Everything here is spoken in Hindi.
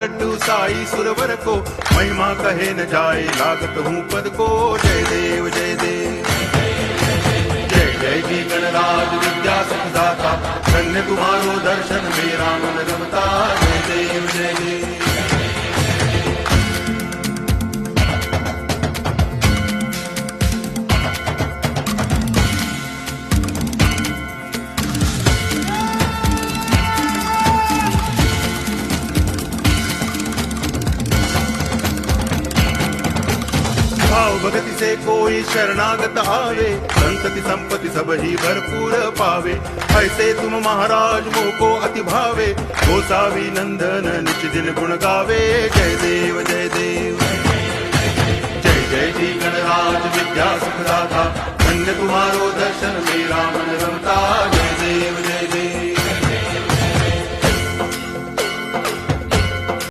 लड्डू साई सुरवर को महिमा कहे न जाए, लागत हूँ पद को। जय देव जय देव, जय जय जी गणराज विद्या सुखदाता, धन्य तुम्हारो दर्शन मेरा मन रमता। जय देव जय देव। भाव भगति से कोई शरणागत आवे, संतति संपत्ति सब ही भरपूर पावे। ऐसे तुम महाराज मोको अति भावे, गोसावी नंदन निच दिन गुण गावे। जय देव जय देव, जय जय जी गणराज विद्या सुखदाता, धन्य तुम्हारो दर्शन मेरा मन रमता।